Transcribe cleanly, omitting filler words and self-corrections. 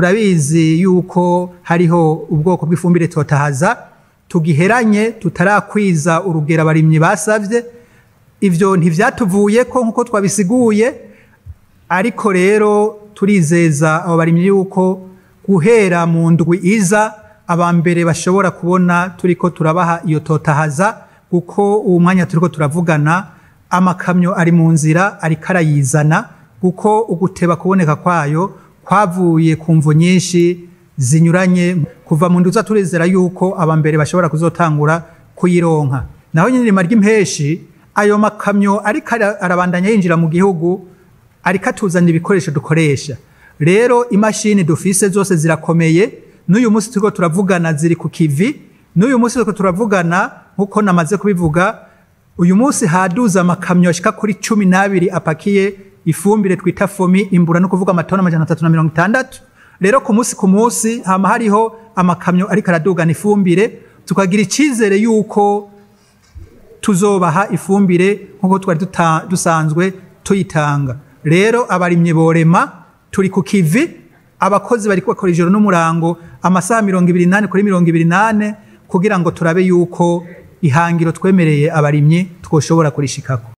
turabizi yuko hariho ubwoko bw'ifumbire Totahaza tugiheranye tutarakwiza urugero abarimyi basavye. Ivyo ntivyatuvuye ko nkuko twabisiguye, ariko rero turizeza abo barimyi yuko guhera mu ndwi iza abambere bashobora kubona turiko turabaha iyo Totahaza, kuko uwo mwanya turiko turavugana amakamyo ari mu nzira ariko arayizana, kuko uguteba kuboneka kwayo kwavuye ku mvo nyinshi zinyuranye. Kuva mu nduza turizera yuko abambere bashobora kuzotangura kuyironka. Naho nyine rima ry'impeshi ayo makamyo ariko arabandanya yinjira mu gihugu, ariko atuzana ibikoresho dukoresha. Rero imashini dufise zose zirakomeye, n'uyu munsi turiko turavugana ziri ku kivi, n'uyu munsi turiko turavugana nkuko namaze kubivuga, uyu munsi haduza amakamyo ashika kuri 12 apakiye ifumbire twita FOMI imbura, no kuvuga amatona 360. Rero ku munsi hama hariho amakamyo ariko aradugana ifumbire, tukagira icizere yuko tuzobaha ifumbire nkuko twari dusanzwe tuyitanga. Rero abarimyi borema turi ku kivi, abakozi bari bakora ijoro n'umurango amasaha 28 kuri 28 kugira ngo turabe yuko ihangiro twemereye abarimyi twoshobora kurishikako.